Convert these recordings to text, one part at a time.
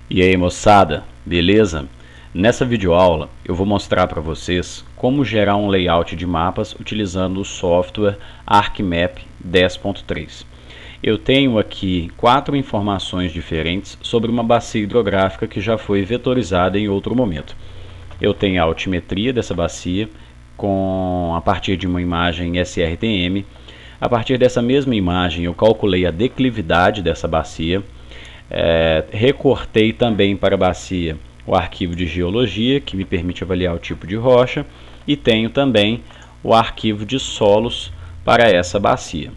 E aí, moçada, beleza? Nessa videoaula eu vou mostrar para vocês como gerar um layout de mapas utilizando o software ArcMap 10.3. Eu tenho aqui 4 informações diferentes sobre uma bacia hidrográfica que já foi vetorizada em outro momento. Eu tenho a altimetria dessa bacia a partir de uma imagem SRTM. A partir dessa mesma imagem eu calculei a declividade dessa bacia. Recortei também para a bacia o arquivo de geologia, que me permite avaliar o tipo de rocha, e tenho também o arquivo de solos para essa bacia.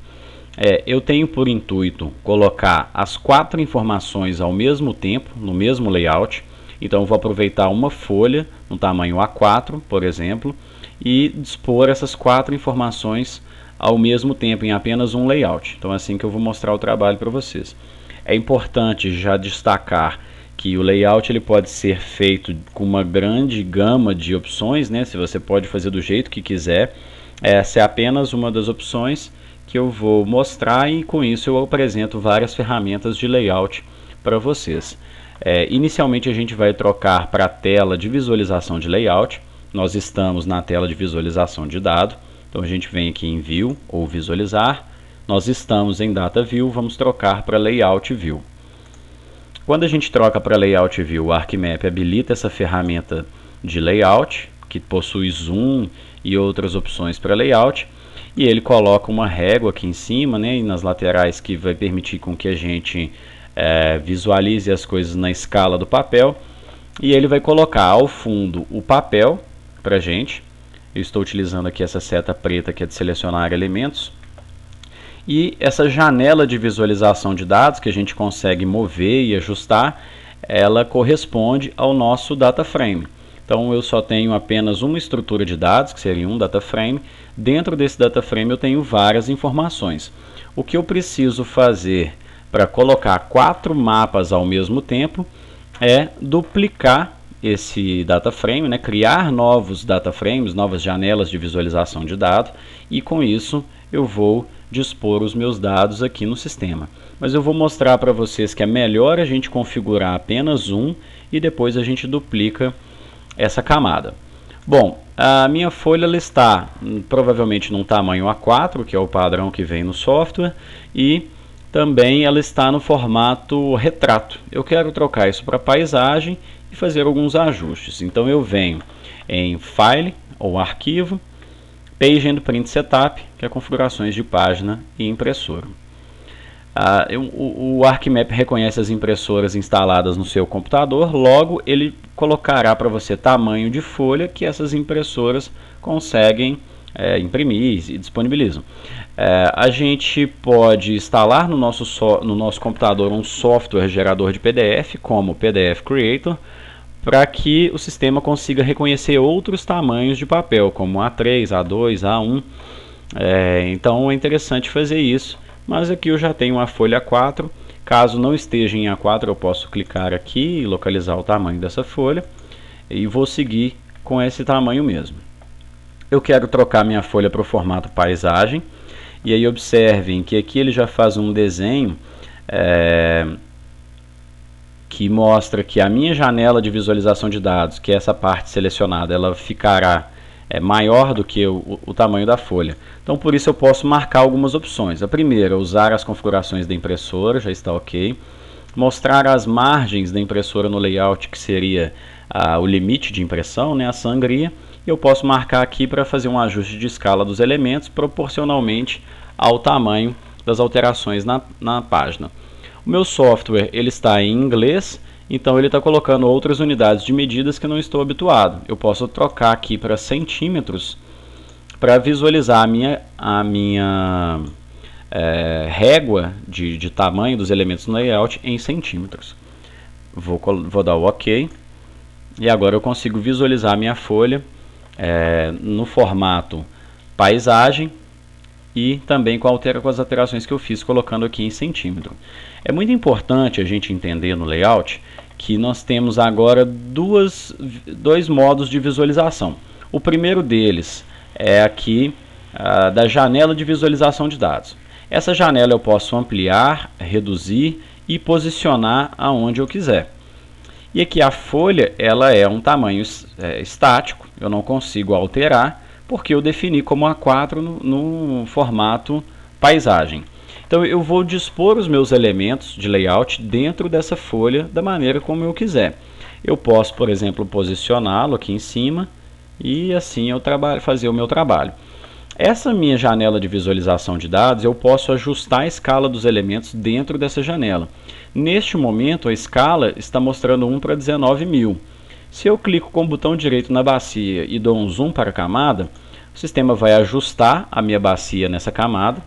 Eu tenho por intuito colocar as 4 informações ao mesmo tempo, no mesmo layout. Então eu vou aproveitar uma folha no tamanho A4, por exemplo, e dispor essas 4 informações ao mesmo tempo em apenas um layout. Então é assim que eu vou mostrar o trabalho para vocês. É importante já destacar que o layout ele pode ser feito com uma grande gama de opções, né? Se você pode fazer do jeito que quiser. Essa é apenas uma das opções que eu vou mostrar, e com isso eu apresento várias ferramentas de layout para vocês. Inicialmente a gente vai trocar para a tela de visualização de layout. Nós estamos na tela de visualização de dado, então a gente vem aqui em View ou Visualizar. Nós estamos em Data View, vamos trocar para Layout View. Quando a gente troca para Layout View, o ArcMap habilita essa ferramenta de Layout, que possui Zoom e outras opções para Layout, e ele coloca uma régua aqui em cima, né, e nas laterais, que vai permitir com que a gente visualize as coisas na escala do papel, e ele vai colocar ao fundo o papel para a gente. Eu estou utilizando aqui essa seta preta que é de selecionar elementos. E essa janela de visualização de dados que a gente consegue mover e ajustar, ela corresponde ao nosso data frame. Então eu só tenho apenas uma estrutura de dados, que seria um data frame. Dentro desse data frame eu tenho várias informações. O que eu preciso fazer para colocar 4 mapas ao mesmo tempo é duplicar esse data frame, né? Criar novos data frames, novas janelas de visualização de dados, e com isso eu vou dispor os meus dados aqui no sistema. Mas eu vou mostrar para vocês que é melhor a gente configurar apenas um e depois a gente duplica essa camada. Bom, a minha folha ela está provavelmente num tamanho A4, que é o padrão que vem no software, e também ela está no formato retrato. Eu quero trocar isso para paisagem e fazer alguns ajustes. Então eu venho em File ou Arquivo, Page and Print Setup, que é configurações de página e impressora. O ArcMap reconhece as impressoras instaladas no seu computador, logo ele colocará para você tamanho de folha que essas impressoras conseguem imprimir e disponibilizam. A gente pode instalar no nosso computador um software gerador de PDF, como o PDF Creator, para que o sistema consiga reconhecer outros tamanhos de papel, como A3, A2, A1. Então é interessante fazer isso, mas aqui eu já tenho uma folha A4. Caso não esteja em A4, eu posso clicar aqui e localizar o tamanho dessa folha, e vou seguir com esse tamanho mesmo. Eu quero trocar minha folha para o formato paisagem, e aí observem que aqui ele já faz um desenho que mostra que a minha janela de visualização de dados, que é essa parte selecionada, ela ficará maior do que o tamanho da folha. Então por isso eu posso marcar algumas opções. A primeira, usar as configurações da impressora, já está ok. Mostrar as margens da impressora no layout, que seria o limite de impressão, né, a sangria. E eu posso marcar aqui para fazer um ajuste de escala dos elementos proporcionalmente ao tamanho das alterações na página. O meu software ele está em inglês, então ele está colocando outras unidades de medidas que eu não estou habituado. Eu posso trocar aqui para centímetros para visualizar a minha régua de tamanho dos elementos no layout em centímetros. Vou dar o OK. E agora eu consigo visualizar a minha folha no formato paisagem, e também com as alterações que eu fiz colocando aqui em centímetro. É muito importante a gente entender no layout que nós temos agora dois modos de visualização. O primeiro deles é aqui da janela de visualização de dados. Essa janela eu posso ampliar, reduzir e posicionar aonde eu quiser. E aqui a folha, ela é um tamanho estático, eu não consigo alterar, porque eu defini como A4 no formato paisagem. Então eu vou dispor os meus elementos de layout dentro dessa folha da maneira como eu quiser. Eu posso, por exemplo, posicioná-lo aqui em cima e assim eu fazer o meu trabalho. Essa minha janela de visualização de dados, eu posso ajustar a escala dos elementos dentro dessa janela. Neste momento, a escala está mostrando 1 para 19.000. Se eu clico com o botão direito na bacia e dou um zoom para a camada, o sistema vai ajustar a minha bacia nessa camada,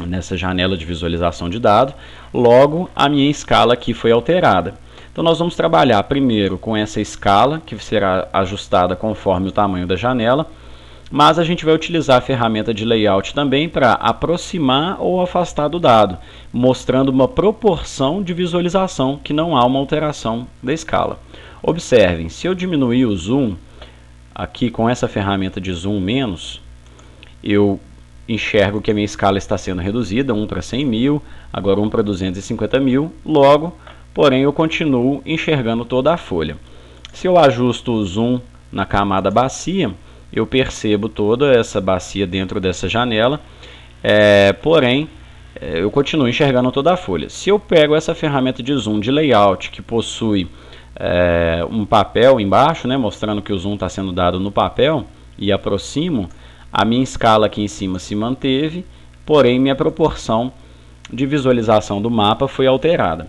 nessa janela de visualização de dados. Logo, a minha escala aqui foi alterada. Então nós vamos trabalhar primeiro com essa escala, que será ajustada conforme o tamanho da janela, mas a gente vai utilizar a ferramenta de layout também para aproximar ou afastar do dado, mostrando uma proporção de visualização, que não há uma alteração da escala. Observem, se eu diminuir o zoom, aqui com essa ferramenta de zoom menos, eu enxergo que a minha escala está sendo reduzida, 1 para 100.000, agora 1 para 250.000, logo, porém eu continuo enxergando toda a folha. Se eu ajusto o zoom na camada bacia, eu percebo toda essa bacia dentro dessa janela, porém eu continuo enxergando toda a folha. Se eu pego essa ferramenta de zoom de layout que possui um papel embaixo, né, mostrando que o zoom está sendo dado no papel, e aproximo, a minha escala aqui em cima se manteve, porém minha proporção de visualização do mapa foi alterada.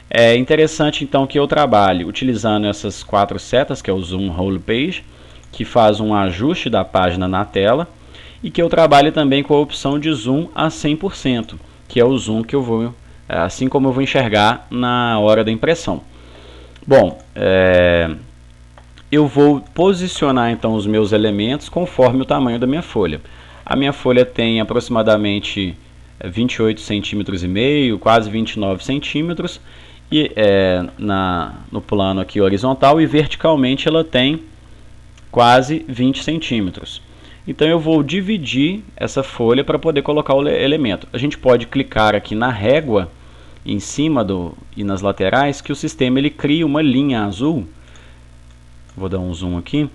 É interessante então que eu trabalhe utilizando essas 4 setas, que é o Zoom Whole Page, que faz um ajuste da página na tela, e que eu trabalhe também com a opção de zoom a 100%, que é o zoom que eu vou, assim como eu vou enxergar na hora da impressão. Bom, eu vou posicionar então os meus elementos conforme o tamanho da minha folha. A minha folha tem aproximadamente 28 centímetros e meio, quase 29 centímetros, e no plano aqui horizontal, e verticalmente ela tem quase 20 centímetros. Então eu vou dividir essa folha para poder colocar o elemento. A gente pode clicar aqui na régua em cima e nas laterais, que o sistema ele cria uma linha azul. Vou dar um zoom aqui,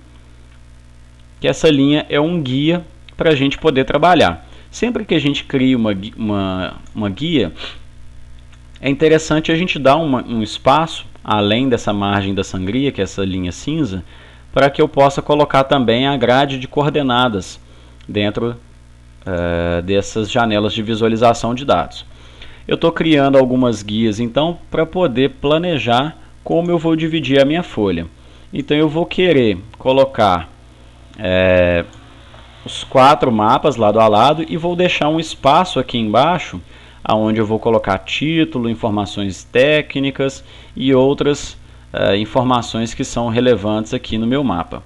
que essa linha é um guia para a gente poder trabalhar. Sempre que a gente cria uma guia, é interessante a gente dar um espaço além dessa margem da sangria, que é essa linha cinza, para que eu possa colocar também a grade de coordenadas dentro dessas janelas de visualização de dados. Eu estou criando algumas guias então para poder planejar como eu vou dividir a minha folha. Então eu vou querer colocar os 4 mapas lado a lado e vou deixar um espaço aqui embaixo, onde eu vou colocar título, informações técnicas e outras informações que são relevantes aqui no meu mapa.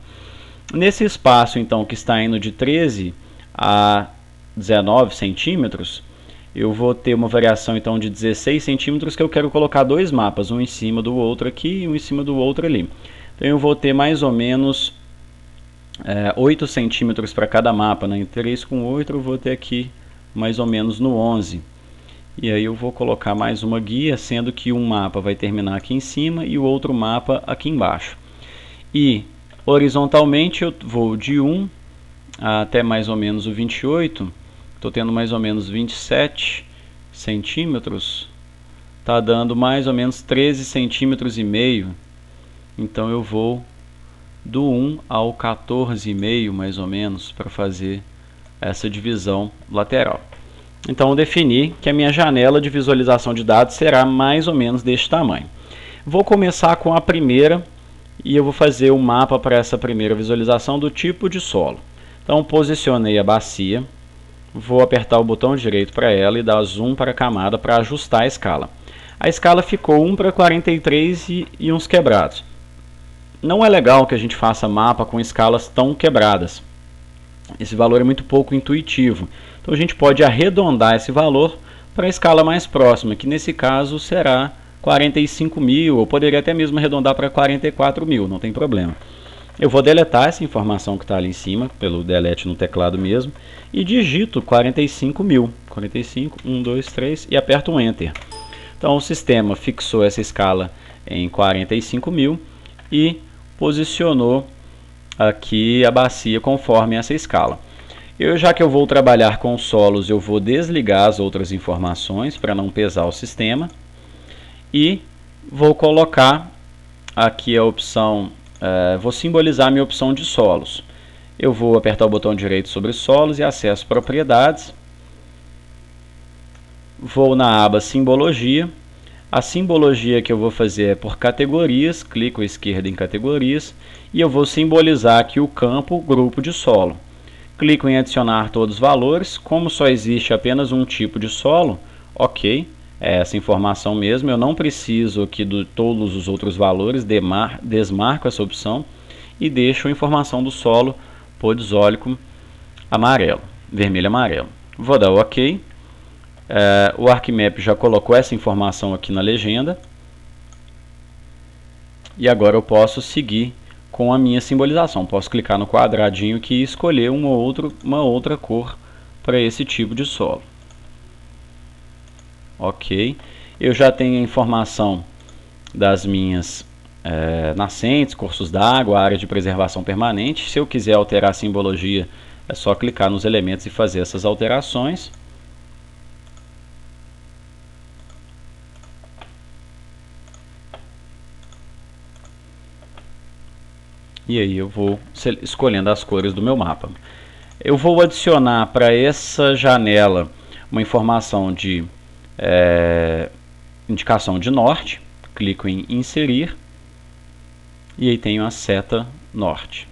Nesse espaço então que está indo de 13 a 19 centímetros, eu vou ter uma variação então de 16 centímetros, que eu quero colocar 2 mapas, um em cima do outro aqui e um em cima do outro ali. Então eu vou ter mais ou menos 8 centímetros para cada mapa, né? Em 3 com 8 eu vou ter aqui mais ou menos no 11. E aí eu vou colocar mais uma guia, sendo que um mapa vai terminar aqui em cima e o outro mapa aqui embaixo. E horizontalmente eu vou de 1 até mais ou menos o 28. Estou tendo mais ou menos 27 centímetros. Está dando mais ou menos 13 centímetros e meio. Então eu vou do 1 ao 14,5 mais ou menos para fazer essa divisão lateral. Então eu defini que a minha janela de visualização de dados será mais ou menos deste tamanho. Vou começar com a primeira e eu vou fazer o mapa para essa primeira visualização do tipo de solo. Então posicionei a bacia, vou apertar o botão direito para ela e dar zoom para a camada para ajustar a escala. A escala ficou 1 para 43 e uns quebrados. Não é legal que a gente faça mapa com escalas tão quebradas. Esse valor é muito pouco intuitivo. Então a gente pode arredondar esse valor para a escala mais próxima, que nesse caso será 45.000, ou poderia até mesmo arredondar para 44.000, não tem problema. Eu vou deletar essa informação que está ali em cima, pelo delete no teclado mesmo, e digito 45.000. 45, 1, 2, 3 e aperto um Enter. Então o sistema fixou essa escala em 45.000 e posicionou aqui a bacia conforme essa escala. Já que eu vou trabalhar com solos, eu vou desligar as outras informações para não pesar o sistema e vou colocar aqui a opção, vou simbolizar a minha opção de solos. Eu vou apertar o botão direito sobre solos e acesso propriedades. Vou na aba simbologia. A simbologia que eu vou fazer é por categorias, clico à esquerda em categorias e eu vou simbolizar aqui o campo grupo de solo. Clico em adicionar todos os valores, como só existe apenas um tipo de solo, ok, é essa informação mesmo, eu não preciso aqui de todos os outros valores, desmarco essa opção e deixo a informação do solo podizólico amarelo, vermelho e amarelo. Vou dar ok. O ArcMap já colocou essa informação aqui na legenda. E agora eu posso seguir com a minha simbolização. Posso clicar no quadradinho aqui e escolher uma outra cor para esse tipo de solo. Ok. Eu já tenho a informação das minhas nascentes, cursos d'água, área de preservação permanente. Se eu quiser alterar a simbologia, é só clicar nos elementos e fazer essas alterações. E aí eu vou escolhendo as cores do meu mapa. Eu vou adicionar para essa janela uma informação de indicação de norte. Clico em inserir. E aí tenho a seta norte.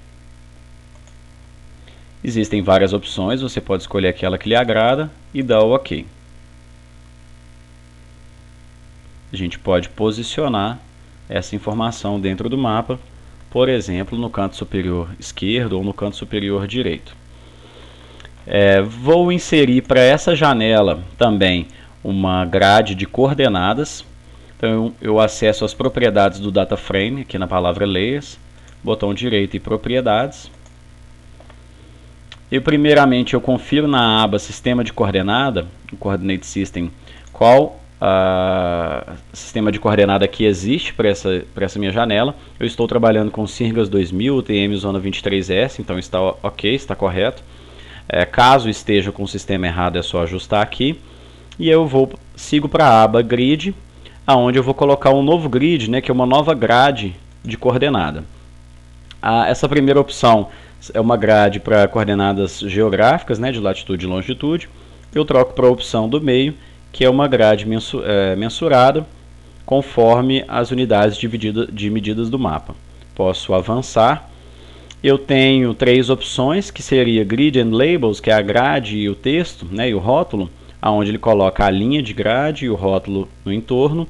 Existem várias opções, você pode escolher aquela que lhe agrada e dar o OK. A gente pode posicionar essa informação dentro do mapa, por exemplo, no canto superior esquerdo ou no canto superior direito. Vou inserir para essa janela também uma grade de coordenadas. Então eu acesso as propriedades do data frame, aqui na palavra Layers, botão direito e propriedades. E primeiramente eu confiro na aba Sistema de Coordenada, o Coordinate System, qual sistema de coordenada que existe para essa minha janela. Eu estou trabalhando com Sirgas 2000, UTM Zona 23S, então está ok, está correto. Caso esteja com o sistema errado, é só ajustar aqui. E eu sigo para a aba Grid, aonde eu vou colocar um novo grid, que é uma nova grade de coordenada. Essa primeira opção é uma grade para coordenadas geográficas, de latitude e longitude. Eu troco para a opção do meio, que é uma grade mensurada conforme as unidades de medidas do mapa. Posso avançar. Eu tenho três opções, que seria Grid and Labels, que é a grade e o texto, e o rótulo, onde ele coloca a linha de grade e o rótulo no entorno.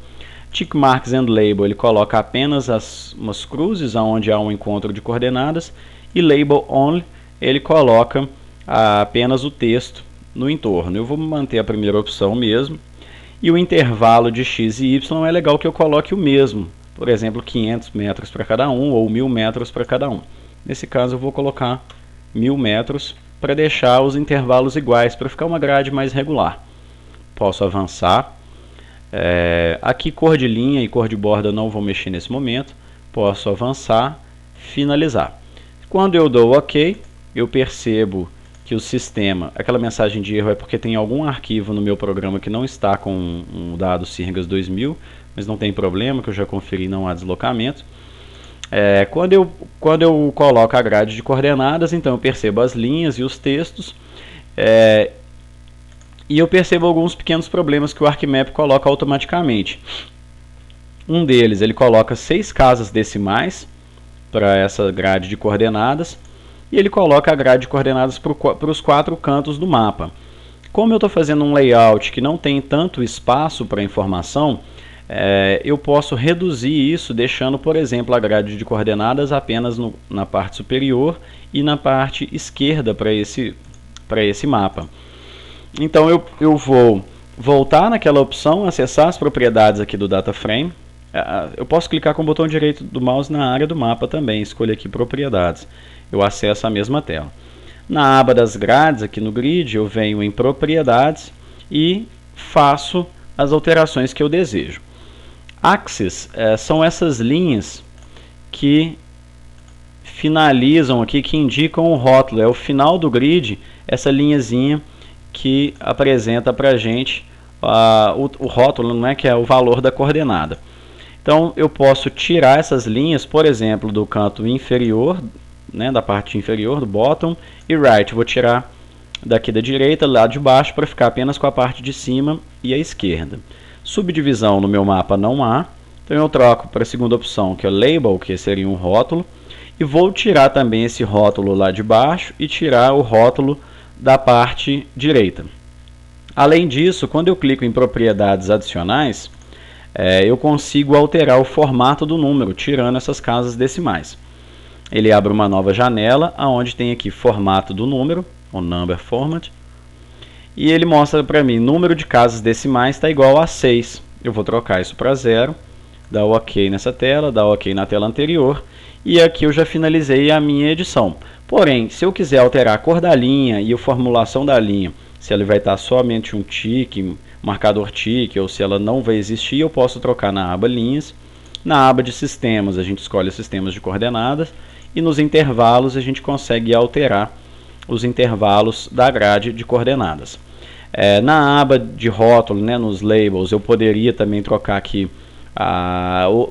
Tick Marks and Label, ele coloca apenas umas cruzes onde há um encontro de coordenadas. E Label Only, ele coloca apenas o texto no entorno. Eu vou manter a primeira opção mesmo. E o intervalo de x e y é legal que eu coloque o mesmo. Por exemplo, 500 metros para cada um ou 1000 metros para cada um. Nesse caso eu vou colocar 1000 metros para deixar os intervalos iguais, para ficar uma grade mais regular. Posso avançar. Aqui cor de linha e cor de borda não vou mexer nesse momento. Posso avançar, finalizar. Quando eu dou OK, eu percebo que o sistema, aquela mensagem de erro é porque tem algum arquivo no meu programa que não está com um dado Sirgas 2000, mas não tem problema, que eu já conferi, não há deslocamento. Quando eu coloco a grade de coordenadas, então eu percebo as linhas e os textos, e eu percebo alguns pequenos problemas que o ArcMap coloca automaticamente. Um deles, ele coloca 6 casas decimais para essa grade de coordenadas, e ele coloca a grade de coordenadas para os 4 cantos do mapa. Como eu estou fazendo um layout que não tem tanto espaço para informação, eu posso reduzir isso deixando, por exemplo, a grade de coordenadas apenas na parte superior e na parte esquerda para esse mapa. Então eu vou voltar naquela opção, acessar as propriedades aqui do data frame. Eu posso clicar com o botão direito do mouse na área do mapa também, escolho aqui propriedades. Eu acesso a mesma tela. Na aba das grades, aqui no grid, eu venho em propriedades e faço as alterações que eu desejo. Axes são essas linhas que finalizam aqui, que indicam o rótulo. É o final do grid, essa linhazinha que apresenta para a gente o rótulo, não é, que é o valor da coordenada. Então eu posso tirar essas linhas, por exemplo, do canto inferior, né, da parte inferior do bottom, e right, vou tirar daqui da direita, lá de baixo, para ficar apenas com a parte de cima e a esquerda. Subdivisão no meu mapa não há, então eu troco para a segunda opção, que é label, que seria um rótulo, e vou tirar também esse rótulo lá de baixo e tirar o rótulo da parte direita. Além disso, quando eu clico em propriedades adicionais, eu consigo alterar o formato do número, tirando essas casas decimais. Ele abre uma nova janela, onde tem aqui formato do número, o number format, e ele mostra para mim, número de casas decimais está igual a 6. Eu vou trocar isso para 0, dar OK nessa tela, dar OK na tela anterior, e aqui eu já finalizei a minha edição. Porém, se eu quiser alterar a cor da linha e a formulação da linha, se ela vai estar somente um tique, marcador tique, ou se ela não vai existir, eu posso trocar na aba linhas. Na aba de sistemas, a gente escolhe os sistemas de coordenadas, e nos intervalos a gente consegue alterar os intervalos da grade de coordenadas. Na aba de rótulo, né, nos labels, eu poderia também trocar aqui,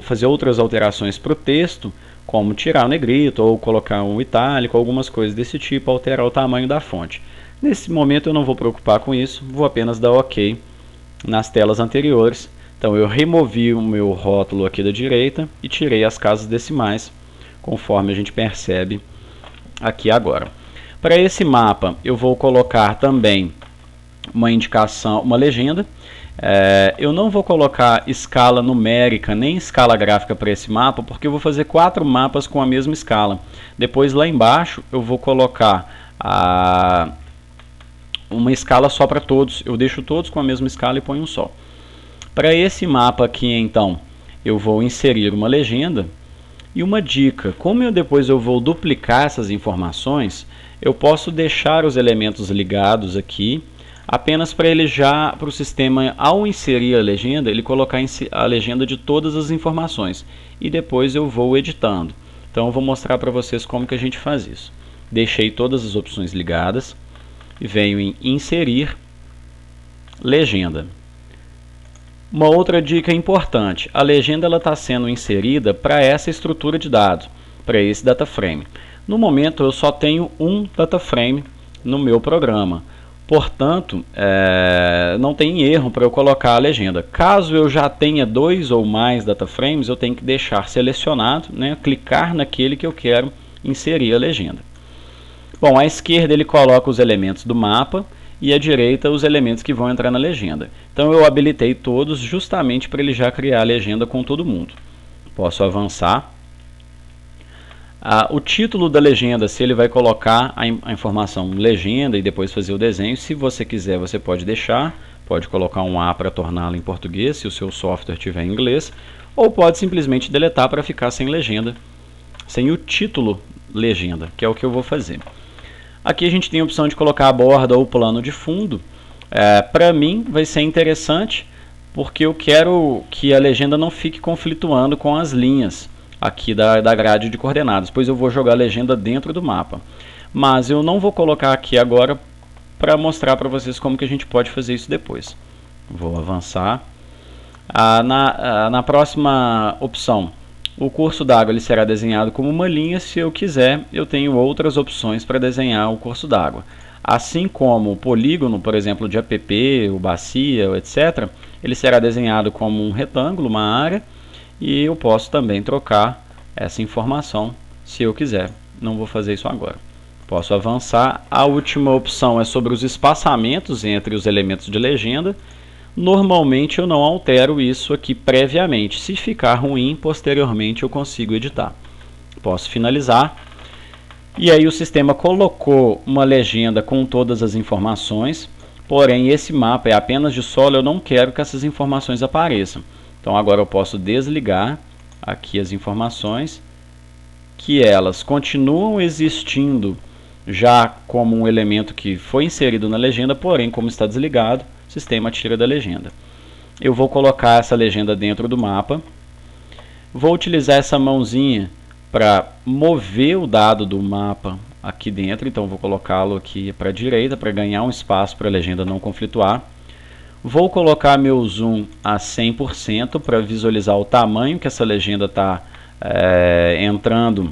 fazer outras alterações para o texto, como tirar o negrito ou colocar um itálico, algumas coisas desse tipo, alterar o tamanho da fonte. Nesse momento eu não vou preocupar com isso, vou apenas dar OK nas telas anteriores. Então eu removi o meu rótulo aqui da direita e tirei as casas decimais, conforme a gente percebe aqui agora. Para esse mapa eu vou colocar também uma indicação, uma legenda. Eu não vou colocar escala numérica nem escala gráfica para esse mapa, porque eu vou fazer 4 mapas com a mesma escala. Depois lá embaixo eu vou colocar uma escala só para todos. Eu deixo todos com a mesma escala e ponho um só. Para esse mapa aqui, então, eu vou inserir uma legenda. E uma dica, como depois eu vou duplicar essas informações, eu posso deixar os elementos ligados aqui, apenas para ele para o sistema, ao inserir a legenda, ele colocar a legenda de todas as informações. E depois eu vou editando. Então eu vou mostrar para vocês como que a gente faz isso. Deixei todas as opções ligadas e venho em inserir legenda. Uma outra dica importante, a legenda está sendo inserida para essa estrutura de dados, para esse data frame. No momento eu só tenho um data frame no meu programa, portanto não tem erro para eu colocar a legenda. Caso eu já tenha 2 ou mais data frames, eu tenho que deixar selecionado, né, clicar naquele que eu quero inserir a legenda. Bom, à esquerda ele coloca os elementos do mapa, e à direita os elementos que vão entrar na legenda. Então eu habilitei todos justamente para ele já criar a legenda com todo mundo. Posso avançar. O título da legenda, se ele vai colocar a informação legenda e depois fazer o desenho, se você quiser você pode deixar, pode colocar um A para torná-la em português, se o seu software tiver em inglês, ou pode simplesmente deletar para ficar sem legenda, sem o título legenda, que é o que eu vou fazer. Aqui a gente tem a opção de colocar a borda ou plano de fundo. Para mim vai ser interessante, porque eu quero que a legenda não fique conflituando com as linhas aqui da grade de coordenadas, pois eu vou jogar a legenda dentro do mapa. Mas eu não vou colocar aqui agora para mostrar para vocês como que a gente pode fazer isso depois. Vou avançar. Na próxima opção, o curso d'água ele será desenhado como uma linha. Se eu quiser, eu tenho outras opções para desenhar o curso d'água. Assim como o polígono, por exemplo, de app, o bacia, etc., ele será desenhado como um retângulo, uma área, e eu posso também trocar essa informação se eu quiser. Não vou fazer isso agora. Posso avançar. A última opção é sobre os espaçamentos entre os elementos de legenda. Normalmente eu não altero isso aqui previamente. Se ficar ruim, posteriormente eu consigo editar. Posso finalizar. E aí o sistema colocou uma legenda com todas as informações. Porém, esse mapa é apenas de solo, eu não quero que essas informações apareçam. Então agora eu posso desligar aqui as informações, que elas continuam existindo já como um elemento que foi inserido na legenda, porém como está desligado, o sistema tira da legenda. eu vou colocar essa legenda dentro do mapa. Vou utilizar essa mãozinha para mover o dado do mapa aqui dentro, então vou colocá-lo aqui para a direita para ganhar um espaço para a legenda não conflituar. Vou colocar meu zoom a 100% para visualizar o tamanho que essa legenda está entrando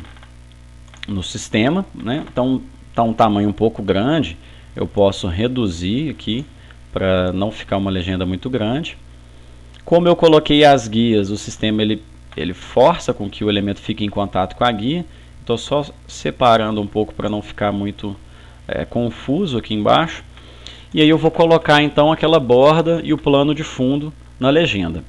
no sistema, né? Então está um tamanho um pouco grande, eu posso reduzir aqui para não ficar uma legenda muito grande. Como eu coloquei as guias, o sistema ele força com que o elemento fique em contato com a guia. Estou só separando um pouco para não ficar muito confuso aqui embaixo. E aí eu vou colocar então aquela borda e o plano de fundo na legenda.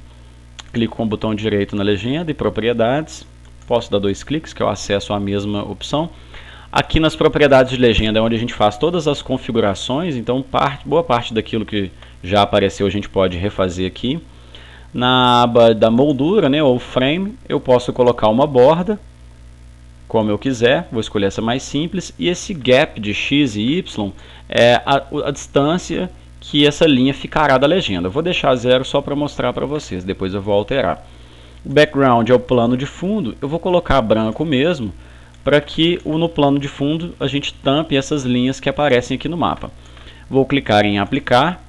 Clico com o botão direito na legenda e propriedades. Posso dar 2 cliques, que eu acesso a mesma opção. Aqui nas propriedades de legenda é onde a gente faz todas as configurações, então boa parte daquilo que já apareceu a gente pode refazer aqui. Na aba da moldura, né, ou frame, eu posso colocar uma borda, como eu quiser, vou escolher essa mais simples, e esse gap de x e y é a distância que essa linha ficará da legenda. Eu vou deixar 0 só para mostrar para vocês, depois eu vou alterar. O background é o plano de fundo, eu vou colocar branco mesmo, para que no plano de fundo a gente tampe essas linhas que aparecem aqui no mapa. Vou clicar em aplicar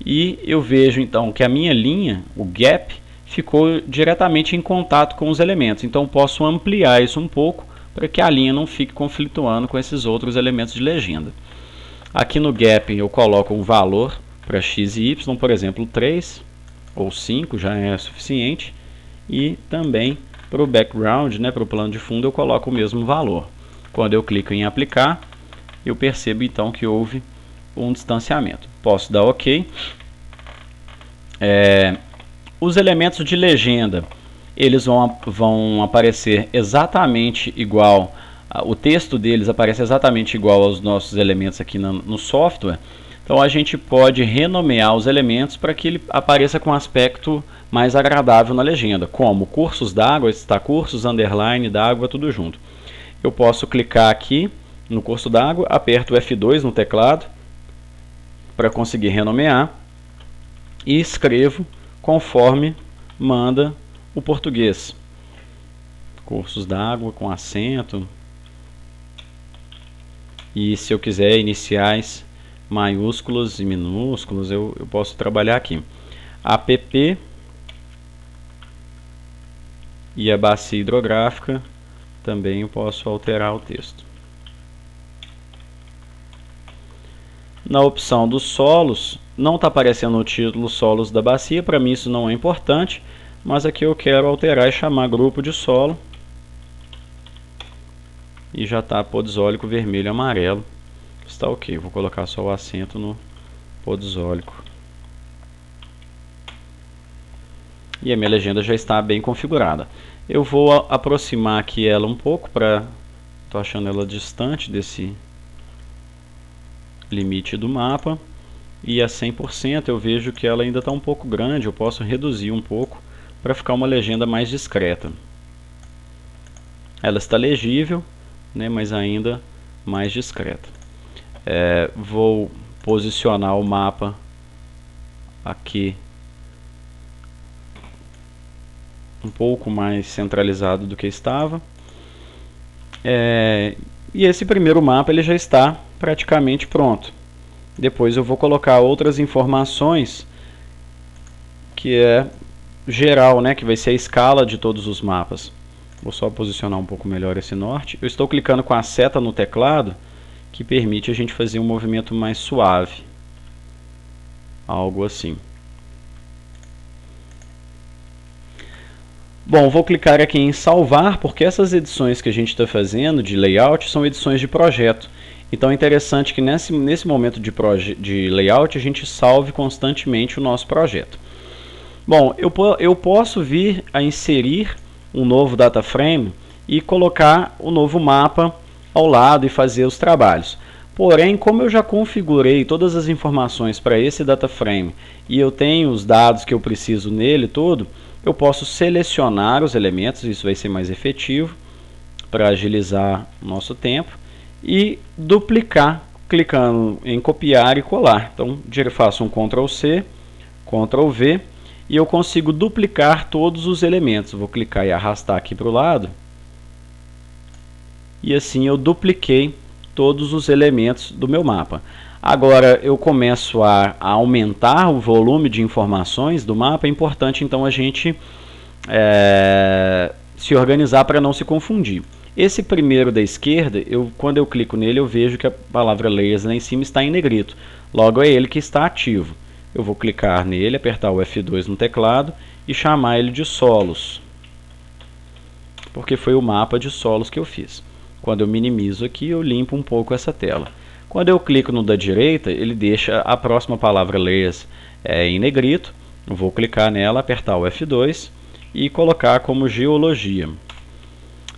e eu vejo então que a minha linha, o gap, ficou diretamente em contato com os elementos. Então posso ampliar isso um pouco para que a linha não fique conflituando com esses outros elementos de legenda. Aqui no gap eu coloco um valor para x e y, por exemplo 3 ou 5 já é suficiente. E também para o background, né, para o plano de fundo, eu coloco o mesmo valor. Quando eu clico em aplicar, eu percebo então que houve um distanciamento. Posso dar OK. Os elementos de legenda, eles vão aparecer exatamente igual, o texto deles aparece exatamente igual aos nossos elementos aqui no software. Então a gente pode renomear os elementos para que ele apareça com um aspecto mais agradável na legenda, como cursos d'água, está cursos, underline d'água, tudo junto. Eu posso clicar aqui no curso d'água, aperto o F2 no teclado para conseguir renomear e escrevo conforme manda o português. Cursos d'água com acento. E se eu quiser iniciais maiúsculos e minúsculos, eu posso trabalhar aqui. APP e a bacia hidrográfica também eu posso alterar o texto. Na opção dos solos, não está aparecendo o título solos da bacia, para mim isso não é importante, mas aqui eu quero alterar e chamar grupo de solo. E já está podizólico vermelho e amarelo. Está ok, vou colocar só o acento no podizólico. E a minha legenda já está bem configurada. Eu vou aproximar aqui ela um pouco, estou achando ela distante desse limite do mapa. E a 100% eu vejo que ela ainda está um pouco grande, eu posso reduzir um pouco para ficar uma legenda mais discreta. Ela está legível, né, mas ainda mais discreta. Vou posicionar o mapa aqui um pouco mais centralizado do que estava. E esse primeiro mapa ele já está praticamente pronto. Depois eu vou colocar outras informações que é geral, né, que vai ser a escala de todos os mapas. Vou só posicionar um pouco melhor esse norte. Eu estou clicando com a seta no teclado, que permite a gente fazer um movimento mais suave. Algo assim. Bom, vou clicar aqui em salvar, porque essas edições que a gente está fazendo de layout são edições de projeto. Então é interessante que nesse momento de layout a gente salve constantemente o nosso projeto. Bom, eu posso vir a inserir um novo data frame e colocar o novo mapa ao lado e fazer os trabalhos. Porém, como eu já configurei todas as informações para esse data frame e eu tenho os dados que eu preciso nele todo, eu posso selecionar os elementos, isso vai ser mais efetivo para agilizar o nosso tempo, e duplicar, clicando em copiar e colar. Então, faço um Ctrl+C, Ctrl+V, e eu consigo duplicar todos os elementos. Vou clicar e arrastar aqui para o lado, e assim eu dupliquei todos os elementos do meu mapa. Agora eu começo a aumentar o volume de informações do mapa. É importante então a gente se organizar para não se confundir. Esse primeiro da esquerda, quando eu clico nele, eu vejo que a palavra Layers lá em cima está em negrito. Logo é ele que está ativo. Eu vou clicar nele, apertar o F2 no teclado e chamar ele de solos, porque foi o mapa de solos que eu fiz. Quando eu minimizo aqui, eu limpo um pouco essa tela. Quando eu clico no da direita, ele deixa a próxima palavra Layers em negrito. Eu vou clicar nela, apertar o F2 e colocar como geologia.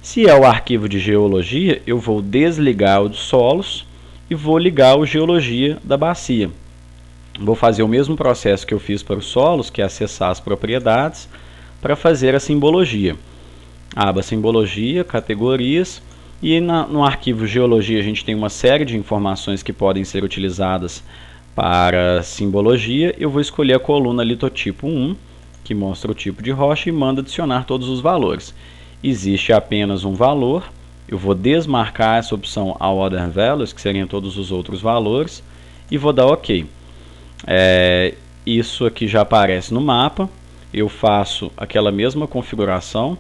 Se é o arquivo de geologia, eu vou desligar o de solos e vou ligar o geologia da bacia. Vou fazer o mesmo processo que eu fiz para os solos, que é acessar as propriedades, para fazer a simbologia. Aba simbologia, categorias, e no arquivo geologia a gente tem uma série de informações que podem ser utilizadas para simbologia. Eu vou escolher a coluna litotipo 1, que mostra o tipo de rocha, e mando adicionar todos os valores. Existe apenas um valor, eu vou desmarcar essa opção All Other Values, que seriam todos os outros valores, e vou dar OK. Isso aqui já aparece no mapa. Eu faço aquela mesma configuração,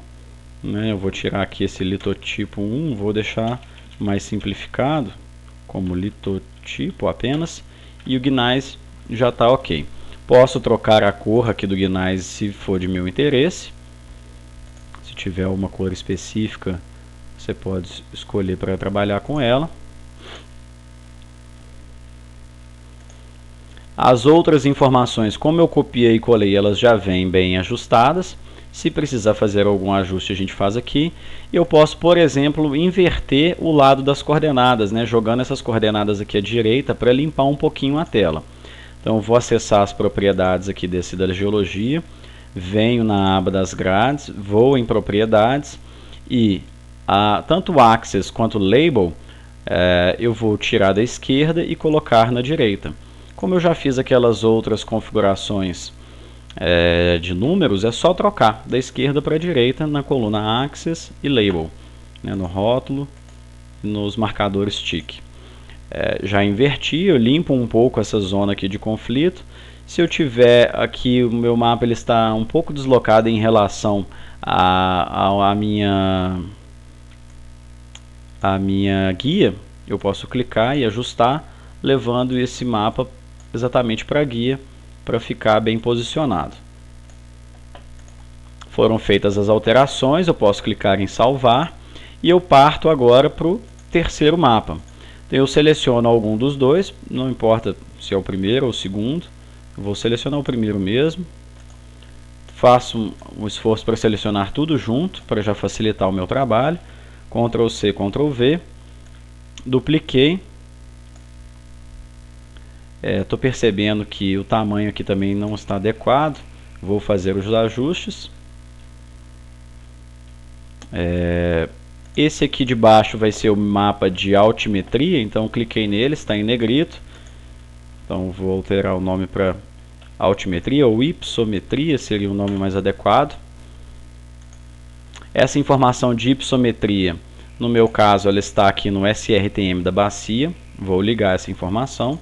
né? Eu vou tirar aqui esse litotipo 1, vou deixar mais simplificado, como litotipo apenas, e o gneiss já está OK. Posso trocar a cor aqui do gneiss se for de meu interesse. Se tiver uma cor específica, você pode escolher para trabalhar com ela. As outras informações, como eu copiei e colei, elas já vêm bem ajustadas. Se precisar fazer algum ajuste, a gente faz aqui. Eu posso, por exemplo, inverter o lado das coordenadas, né? Jogando essas coordenadas aqui à direita para limpar um pouquinho a tela. Então, eu vou acessar as propriedades aqui da geologia, venho na aba das grades, vou em propriedades e tanto o Axis quanto o Label eu vou tirar da esquerda e colocar na direita. Como eu já fiz aquelas outras configurações de números, é só trocar da esquerda para a direita na coluna Axis e Label, né, no rótulo e nos marcadores TIC. Já inverti, eu limpo um pouco essa zona aqui de conflito. Se eu tiver aqui, o meu mapa ele está um pouco deslocado em relação à minha guia, eu posso clicar e ajustar, levando esse mapa exatamente para a guia, para ficar bem posicionado. Foram feitas as alterações, eu posso clicar em salvar e eu parto agora para o terceiro mapa. Então, eu seleciono algum dos dois, não importa se é o primeiro ou o segundo, eu vou selecionar o primeiro mesmo. Faço um esforço para selecionar tudo junto, para já facilitar o meu trabalho. Ctrl C, Ctrl V, dupliquei. Estou percebendo que o tamanho aqui também não está adequado, vou fazer os ajustes. Esse aqui de baixo vai ser o mapa de altimetria, então cliquei nele, está em negrito. Então vou alterar o nome para altimetria ou ipsometria, seria o nome mais adequado. Essa informação de ipsometria, no meu caso, ela está aqui no SRTM da bacia. Vou ligar essa informação.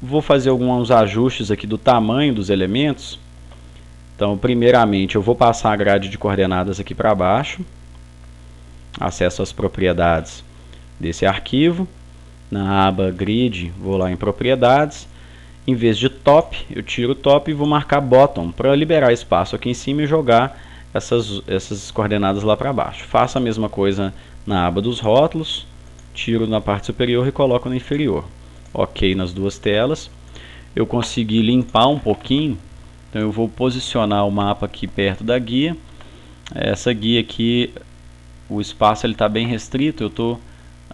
Vou fazer alguns ajustes aqui do tamanho dos elementos. Então, primeiramente, eu vou passar a grade de coordenadas aqui para baixo. Acesso às propriedades desse arquivo. Na aba Grid, vou lá em Propriedades. Em vez de Top, eu tiro o Top e vou marcar Bottom para liberar espaço aqui em cima e jogar essas coordenadas lá para baixo. Faço a mesma coisa na aba dos rótulos. Tiro na parte superior e coloco na inferior. OK nas duas telas. Eu consegui limpar um pouquinho, então eu vou posicionar o mapa aqui perto da guia. Essa guia aqui, o espaço está bem restrito, eu estou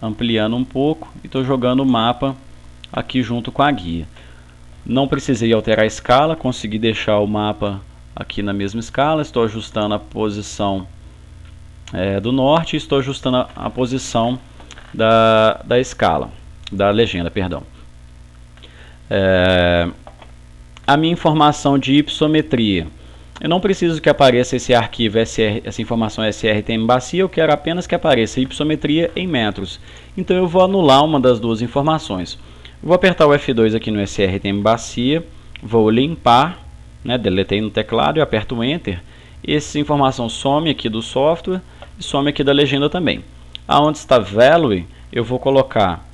ampliando um pouco e estou jogando o mapa aqui junto com a guia. Não precisei alterar a escala, consegui deixar o mapa aqui na mesma escala. Estou ajustando a posição do norte e estou ajustando a posição da escala, da legenda, perdão. a minha informação de ipsometria. Eu não preciso que apareça esse arquivo SR, essa informação SRTM bacia, eu quero apenas que apareça ipsometria em metros. Então eu vou anular uma das duas informações. Vou apertar o F2 aqui no SRTM bacia, vou limpar, deletei no teclado e aperto o Enter. Essa informação some aqui do software e some aqui da legenda também. Aonde está Value, eu vou colocar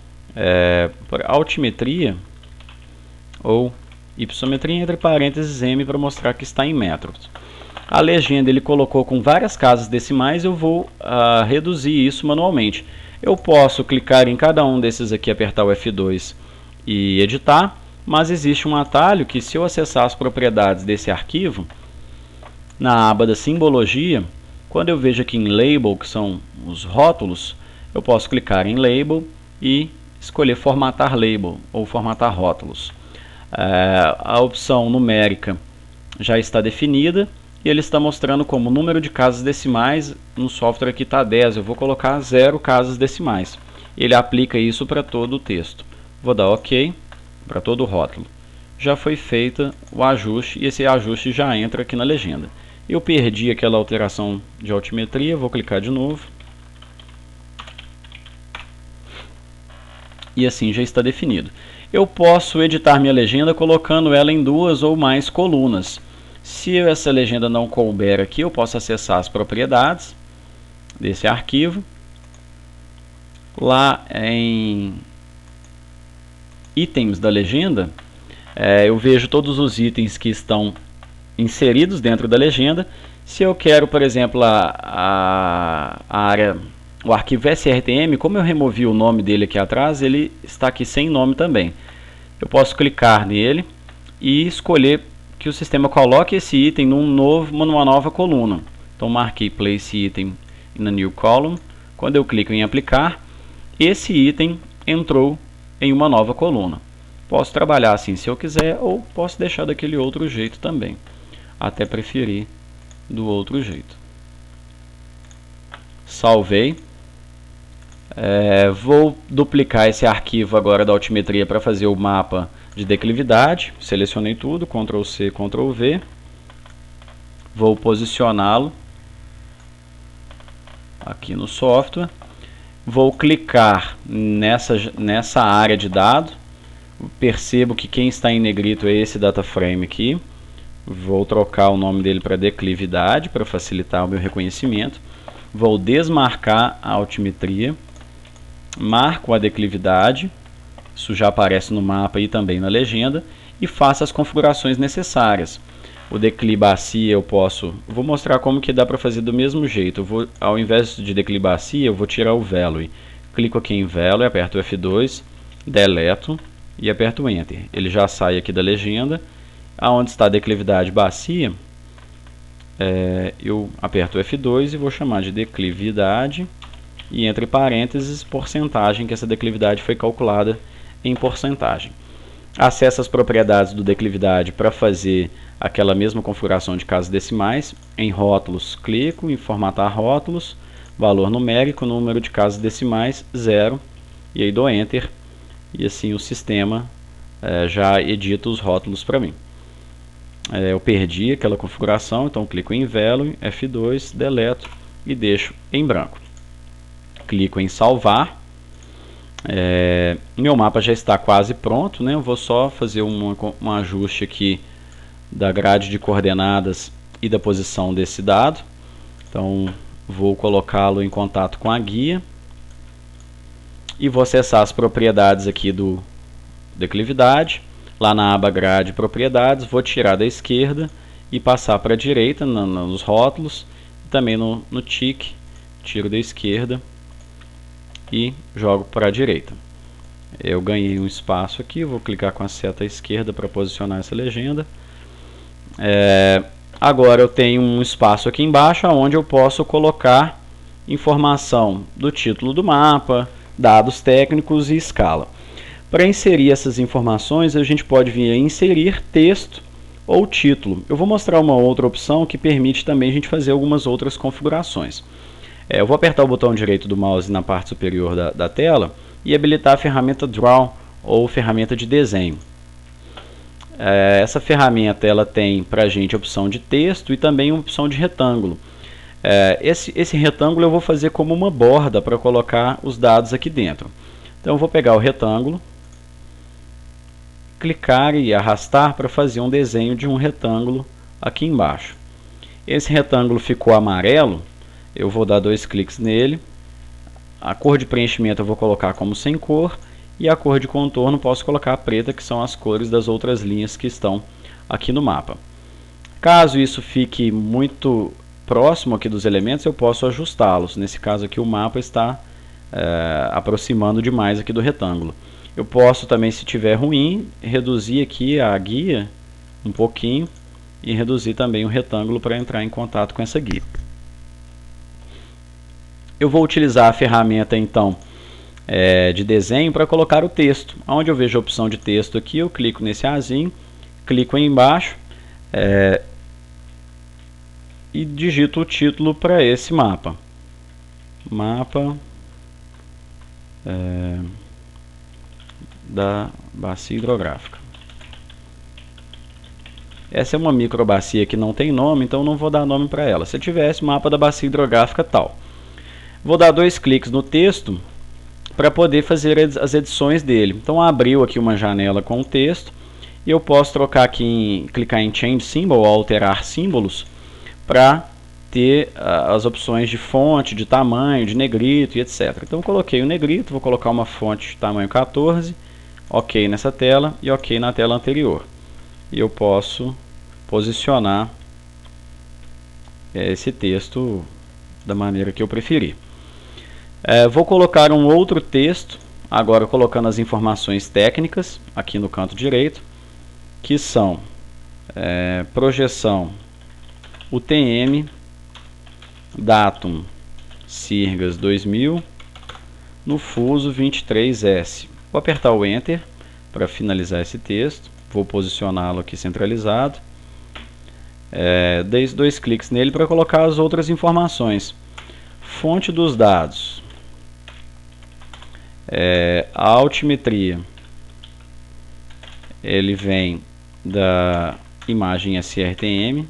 altimetria ou ipsometria entre parênteses M para mostrar que está em metros. A legenda ele colocou com várias casas decimais, eu vou reduzir isso manualmente. Eu posso clicar em cada um desses aqui, apertar o F2 e editar, mas existe um atalho que, se eu acessar as propriedades desse arquivo, na aba da simbologia, quando eu vejo aqui em Label, que são os rótulos, eu posso clicar em Label e escolher formatar label ou formatar rótulos. A opção numérica já está definida e ele está mostrando como número de casas decimais. No software aqui está 10, eu vou colocar 0 casas decimais. Ele aplica isso para todo o texto. Vou dar OK para todo o rótulo. Já foi feito o ajuste e esse ajuste já entra aqui na legenda. Eu perdi aquela alteração de altimetria, vou clicar de novo. E assim já está definido. Eu posso editar minha legenda colocando ela em 2 ou mais colunas. Se essa legenda não couber aqui, eu posso acessar as propriedades desse arquivo. Lá em itens da legenda, eu vejo todos os itens que estão inseridos dentro da legenda. Se eu quero, por exemplo, o arquivo SRTM, como eu removi o nome dele aqui atrás, ele está aqui sem nome também. Eu posso clicar nele e escolher que o sistema coloque esse item numa nova coluna. Então marquei Place Item in a New Column. Quando eu clico em aplicar, esse item entrou em uma nova coluna. Posso trabalhar assim se eu quiser, ou posso deixar daquele outro jeito também. Até preferir do outro jeito. Salvei. Vou duplicar esse arquivo agora da altimetria para fazer o mapa de declividade. Selecionei tudo, Ctrl C, Ctrl V. Vou posicioná-lo aqui no software. Vou clicar nessa área de dado. Percebo que quem está em negrito é esse data frame aqui. Vou trocar o nome dele para declividade para facilitar o meu reconhecimento. Vou desmarcar a altimetria. Marco a declividade, isso já aparece no mapa e também na legenda, e faço as configurações necessárias. O decli bacia vou mostrar como que dá para fazer do mesmo jeito. Ao invés de decli bacia, eu vou tirar o value. Clico aqui em value, aperto o F2, deleto e aperto Enter. Ele já sai aqui da legenda. Aonde está a declividade bacia, eu aperto o F2 e vou chamar de declividade. E entre parênteses, porcentagem, que essa declividade foi calculada em porcentagem. Acesso as propriedades do declividade para fazer aquela mesma configuração de casas decimais. Em rótulos, clico em formatar rótulos, valor numérico, número de casas decimais, 0. E aí dou Enter. E assim o sistema já edita os rótulos para mim. Eu perdi aquela configuração, então clico em Value, F2, deleto e deixo em branco. Clico em salvar. Meu mapa já está quase pronto, né? Eu vou só fazer um ajuste aqui da grade de coordenadas e da posição desse dado. Então vou colocá-lo em contato com a guia e vou acessar as propriedades aqui do declividade. Lá na aba grade propriedades, vou tirar da esquerda e passar para a direita nos rótulos, e também no tick, tiro da esquerda e jogo para a direita. Eu ganhei um espaço aqui, vou clicar com a seta esquerda para posicionar essa legenda. Agora eu tenho um espaço aqui embaixo onde eu posso colocar informação do título do mapa, dados técnicos e escala. Para inserir essas informações, a gente pode vir a inserir texto ou título. Eu vou mostrar uma outra opção que permite também a gente fazer algumas outras configurações. Eu vou apertar o botão direito do mouse na parte superior da tela e habilitar a ferramenta Draw ou ferramenta de desenho. Essa ferramenta ela tem para a gente a opção de texto e também uma opção de retângulo. Esse retângulo eu vou fazer como uma borda para colocar os dados aqui dentro. Então eu vou pegar o retângulo, clicar e arrastar para fazer um desenho de um retângulo aqui embaixo. Esse retângulo ficou amarelo, eu vou dar 2 cliques nele. A cor de preenchimento eu vou colocar como sem cor e a cor de contorno posso colocar preta, que são as cores das outras linhas que estão aqui no mapa. Caso isso fique muito próximo aqui dos elementos, eu posso ajustá-los. Nesse caso aqui o mapa está aproximando demais aqui do retângulo. Eu posso também, se tiver ruim, reduzir aqui a guia um pouquinho e reduzir também o retângulo para entrar em contato com essa guia. Eu vou utilizar a ferramenta então de desenho para colocar o texto. Onde eu vejo a opção de texto aqui, eu clico nesse azinho, clico aí embaixo e digito o título para esse mapa. Mapa da bacia hidrográfica. Essa é uma microbacia que não tem nome, então não vou dar nome para ela. Se eu tivesse mapa da bacia hidrográfica tal. Vou dar 2 cliques no texto para poder fazer as edições dele. Então abriu aqui uma janela com o texto e eu posso trocar aqui clicar em Change Symbol ou alterar símbolos para ter as opções de fonte, de tamanho, de negrito e etc. Então eu coloquei o negrito, vou colocar uma fonte de tamanho 14, OK nessa tela e OK na tela anterior. E eu posso posicionar esse texto da maneira que eu preferir. Vou colocar um outro texto, agora colocando as informações técnicas aqui no canto direito, que são projeção UTM, datum Sirgas 2000, no fuso 23S. Vou apertar o Enter para finalizar esse texto, vou posicioná-lo aqui centralizado. Dei 2 cliques nele para colocar as outras informações. Fonte dos dados, a altimetria, ele vem da imagem SRTM.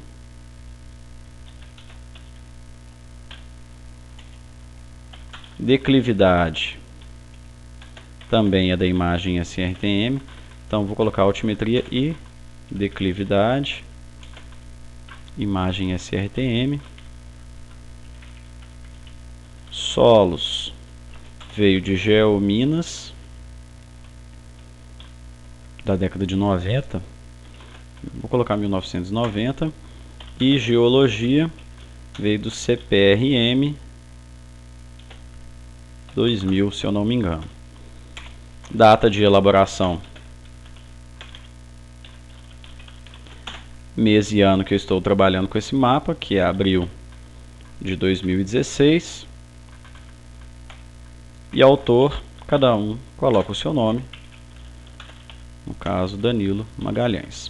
Declividade também é da imagem SRTM. Então vou colocar altimetria e declividade, imagem SRTM. Solos veio de Geominas, da década de 90, vou colocar 1990, e Geologia veio do CPRM 2000, se eu não me engano. Data de elaboração, mês e ano que eu estou trabalhando com esse mapa, que é abril de 2016. E autor, cada um coloca o seu nome, no caso Danilo Magalhães.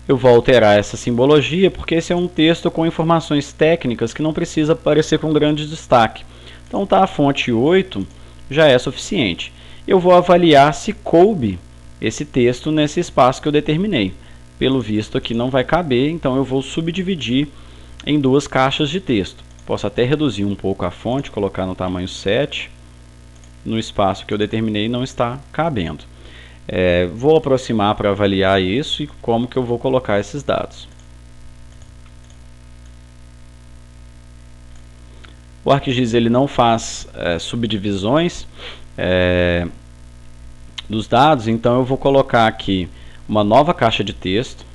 Eu vou alterar essa simbologia porque esse é um texto com informações técnicas que não precisa aparecer com grande destaque. Então tá, a fonte 8 já é suficiente. Eu vou avaliar se coube esse texto nesse espaço que eu determinei. Pelo visto aqui não vai caber, então eu vou subdividir em 2 caixas de texto. Posso até reduzir um pouco a fonte, colocar no tamanho 7. No espaço que eu determinei não está cabendo. Vou aproximar para avaliar isso e como que eu vou colocar esses dados. O ArcGIS ele não faz subdivisões dos dados, então eu vou colocar aqui uma nova caixa de texto.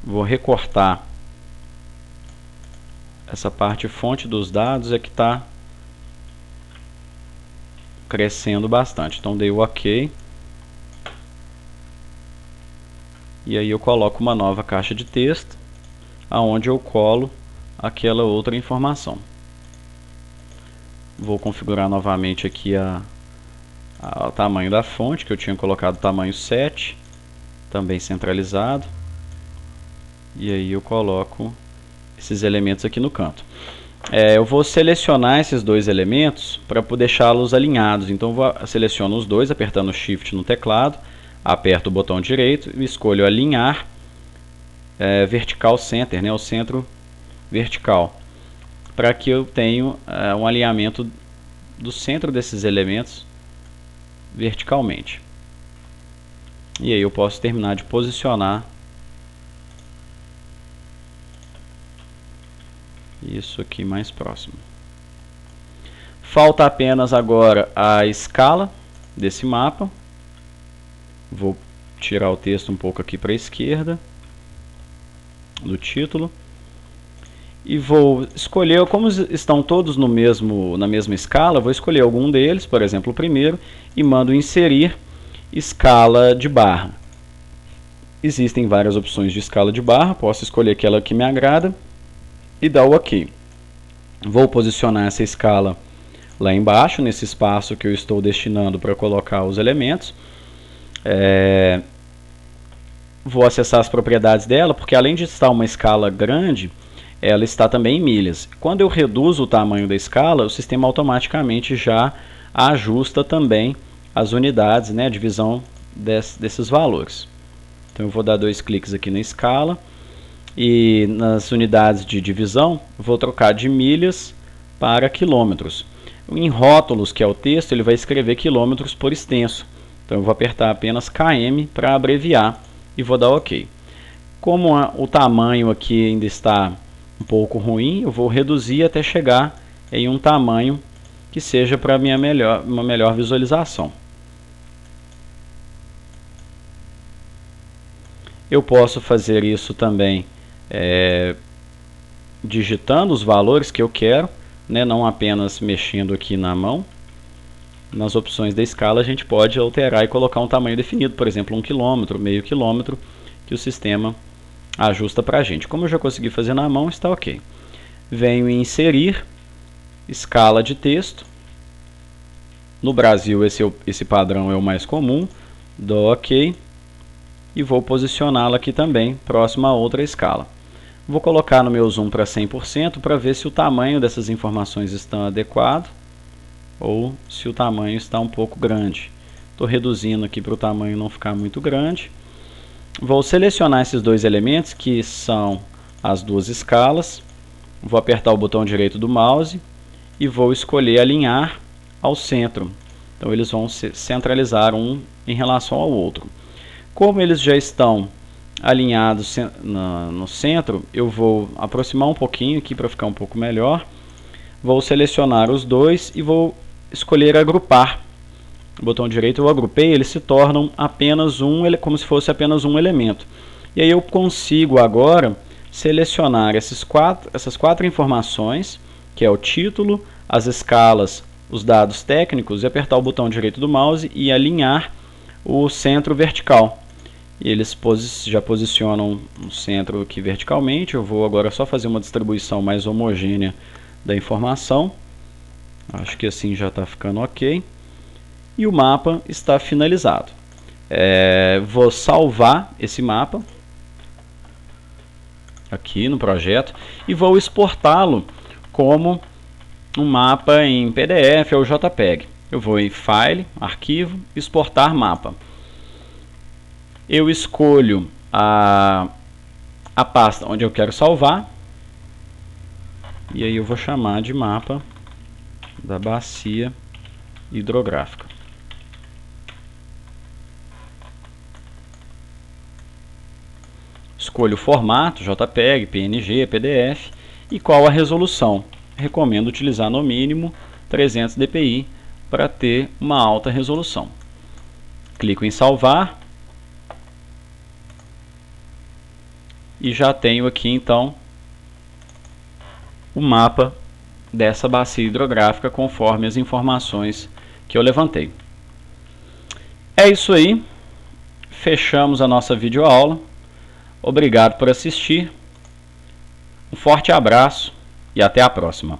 Vou recortar essa parte fonte dos dados, que está crescendo bastante. Então dei o OK. E aí eu coloco uma nova caixa de texto, aonde eu colo aquela outra informação. Vou configurar novamente aqui o tamanho da fonte, que eu tinha colocado tamanho 7, também centralizado. E aí eu coloco esses elementos aqui no canto. eu vou selecionar esses dois elementos para poder deixá-los alinhados. Então eu seleciono os dois apertando Shift no teclado, aperto o botão direito e escolho alinhar vertical center, né, o centro vertical, para que eu tenha um alinhamento do centro desses elementos verticalmente. E aí eu posso terminar de posicionar isso aqui mais próximo. Falta apenas agora a escala desse mapa. Vou tirar o texto um pouco aqui para a esquerda do título. E vou escolher, como estão todos na mesma escala, vou escolher algum deles, por exemplo o primeiro, e mando inserir escala de barra. Existem várias opções de escala de barra, posso escolher aquela que me agrada e dar o OK. Vou posicionar essa escala lá embaixo, nesse espaço que eu estou destinando para colocar os elementos. Vou acessar as propriedades dela, porque além de estar uma escala grande, ela está também em milhas. Quando eu reduzo o tamanho da escala, o sistema automaticamente já ajusta também as unidades, né, a divisão desses valores. Então eu vou dar 2 cliques aqui na escala e nas unidades de divisão vou trocar de milhas para quilômetros. Em rótulos, que é o texto, ele vai escrever quilômetros por extenso. Então eu vou apertar apenas KM para abreviar e vou dar OK. Como o tamanho aqui ainda está um pouco ruim, eu vou reduzir até chegar em um tamanho que seja para uma melhor visualização. Eu posso fazer isso também digitando os valores que eu quero, né, não apenas mexendo aqui na mão. Nas opções da escala a gente pode alterar e colocar um tamanho definido, por exemplo 1 km, meio quilômetro, que o sistema ajusta para a gente. Como eu já consegui fazer na mão, está OK. Venho em inserir escala de texto. No Brasil esse padrão é o mais comum. Dou OK e vou posicioná-la aqui também, próximo a outra escala. Vou colocar no meu zoom para 100% para ver se o tamanho dessas informações está adequado ou se o tamanho está um pouco grande. Estou reduzindo aqui para o tamanho não ficar muito grande. Vou selecionar esses dois elementos, que são as duas escalas. Vou apertar o botão direito do mouse e vou escolher alinhar ao centro. Então eles vão se centralizar um em relação ao outro. Como eles já estão alinhados no centro, eu vou aproximar um pouquinho aqui para ficar um pouco melhor. Vou selecionar os dois e vou escolher agrupar. O botão direito eu agrupei, eles se tornam apenas como se fosse apenas um elemento. E aí eu consigo agora selecionar essas quatro informações, que é o título, as escalas, os dados técnicos, e apertar o botão direito do mouse e alinhar o centro vertical. E eles já posicionam o centro aqui verticalmente. Eu vou agora só fazer uma distribuição mais homogênea da informação. Acho que assim já está ficando OK. E o mapa está finalizado. Vou salvar esse mapa aqui no projeto e vou exportá-lo como um mapa em PDF ou JPEG. Eu vou em File, Arquivo, Exportar Mapa. Eu escolho a pasta onde eu quero salvar e aí eu vou chamar de mapa da bacia hidrográfica. Escolho o formato, JPEG, PNG, PDF e qual a resolução. Recomendo utilizar no mínimo 300 dpi para ter uma alta resolução. Clico em salvar e já tenho aqui então o mapa dessa bacia hidrográfica conforme as informações que eu levantei. É isso aí, fechamos a nossa videoaula. Obrigado por assistir, um forte abraço e até a próxima.